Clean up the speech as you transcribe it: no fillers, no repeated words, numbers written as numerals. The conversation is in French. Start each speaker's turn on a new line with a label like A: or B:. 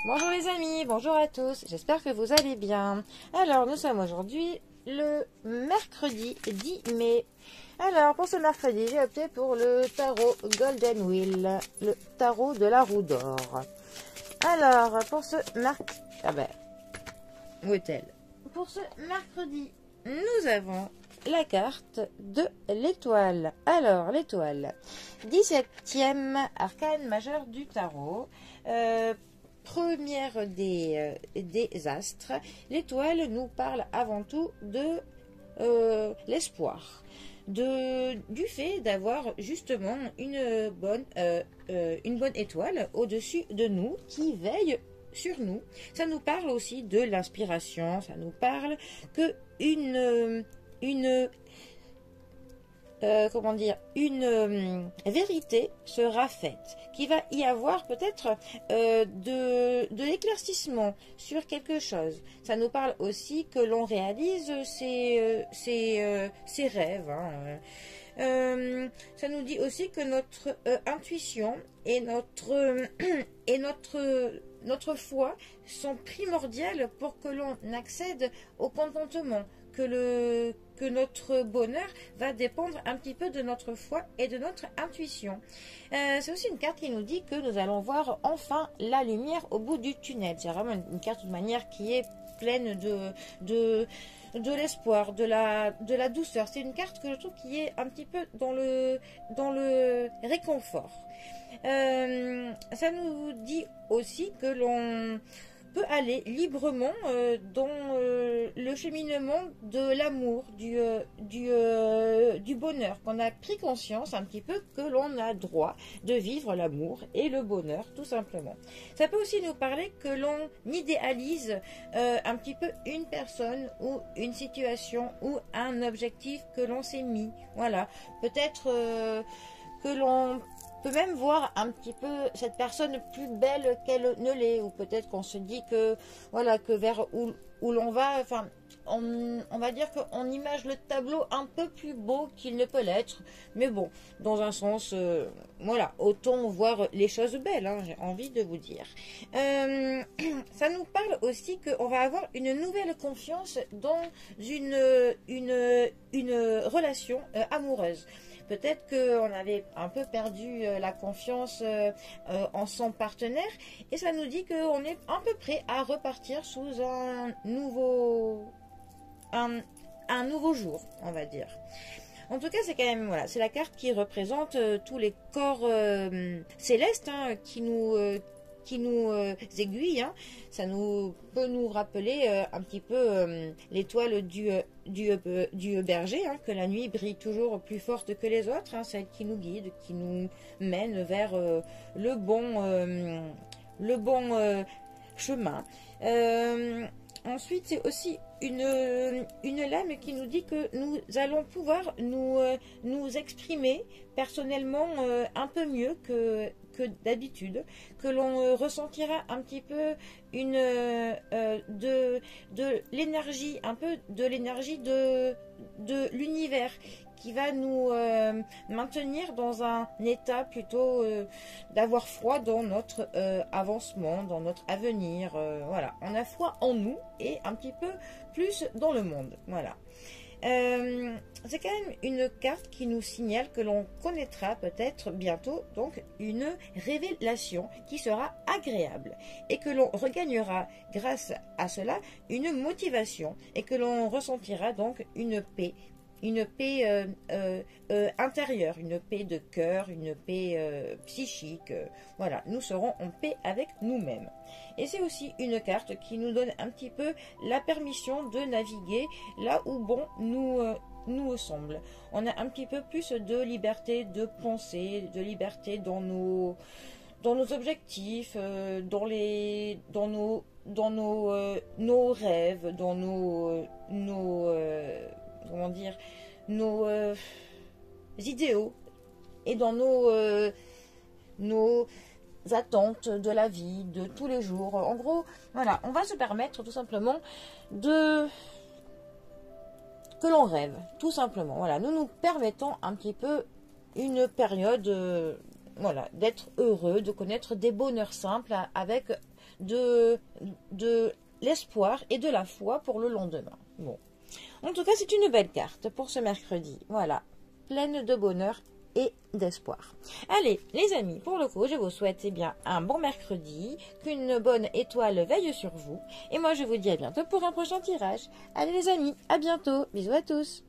A: Bonjour les amis, bonjour à tous, j'espère que vous allez bien. Alors nous sommes aujourd'hui le mercredi 10 mai. Alors pour ce mercredi, j'ai opté pour le tarot Golden Wheel, le tarot de la roue d'or. Alors pour ce mercredi, où est-elle? Pour ce mercredi, nous avons la carte de l'étoile. Alors l'étoile, 17e arcane majeur du tarot. Première des astres, l'étoile nous parle avant tout de l'espoir, du fait d'avoir justement une bonne étoile au-dessus de nous qui veille sur nous. Ça nous parle aussi de l'inspiration, ça nous parle que une vérité sera faite, qu'il va y avoir peut-être de l'éclaircissement sur quelque chose. Ça nous parle aussi que l'on réalise ses rêves. Ça nous dit aussi que notre intuition et notre foi sont primordiales pour que l'on accède au contentement, que notre bonheur va dépendre un petit peu de notre foi et de notre intuition. C'est aussi une carte qui nous dit que nous allons voir enfin la lumière au bout du tunnel. C'est vraiment une carte de manière qui est pleine de l'espoir, de la douceur. C'est une carte que je trouve qui est un petit peu dans le réconfort. Ça nous dit aussi que l'on peut aller librement dans le cheminement de l'amour, du bonheur, qu'on a pris conscience un petit peu que l'on a droit de vivre l'amour et le bonheur tout simplement. Ça peut aussi nous parler que l'on idéalise un petit peu une personne ou une situation ou un objectif que l'on s'est mis. Voilà, peut-être que l'on peut même voir un petit peu cette personne plus belle qu'elle ne l'est, ou peut-être qu'on se dit que voilà, que vers où l'on va, enfin on va dire qu'on image le tableau un peu plus beau qu'il ne peut l'être, mais bon, dans un sens voilà, autant voir les choses belles, hein, j'ai envie de vous dire. Ça nous parle aussi qu'on va avoir une nouvelle confiance dans une relation amoureuse. Peut-être qu'on avait un peu perdu la confiance en son partenaire, et ça nous dit qu'on est à peu près à repartir sous un nouveau jour, on va dire. En tout cas, c'est quand même, voilà, c'est la carte qui représente tous les corps célestes, hein, qui nous aiguille, hein. Ça peut nous rappeler un petit peu l'étoile du berger, hein, que la nuit brille toujours plus forte que les autres, hein, celle qui nous guide, qui nous mène vers le bon chemin. Ensuite, c'est aussi une lame qui nous dit que nous allons pouvoir nous exprimer personnellement un peu mieux que d'habitude, que l'on ressentira un petit peu de l'énergie, un peu de l'énergie de l'univers, qui va nous maintenir dans un état plutôt d'avoir foi dans notre avancement, dans notre avenir. Voilà, on a foi en nous et un petit peu plus dans le monde. Voilà. C'est quand même une carte qui nous signale que l'on connaîtra peut-être bientôt donc une révélation qui sera agréable, et que l'on regagnera grâce à cela une motivation, et que l'on ressentira donc une paix intérieure, une paix de cœur, une paix psychique. Voilà, nous serons en paix avec nous-mêmes. Et c'est aussi une carte qui nous donne un petit peu la permission de naviguer là où bon nous semble. On a un petit peu plus de liberté de penser, de liberté dans nos objectifs, dans nos rêves, dans comment dire, nos idéaux, et dans nos attentes de la vie, de tous les jours. En gros, voilà, on va se permettre tout simplement que l'on rêve, tout simplement. Voilà, nous nous permettons un petit peu une période voilà, d'être heureux, de connaître des bonheurs simples avec de l'espoir et de la foi pour le lendemain. Bon. En tout cas, c'est une belle carte pour ce mercredi. Voilà, pleine de bonheur et d'espoir. Allez, les amis, pour le coup, je vous souhaite bien un bon mercredi, qu'une bonne étoile veille sur vous. Et moi, je vous dis à bientôt pour un prochain tirage. Allez les amis, à bientôt. Bisous à tous.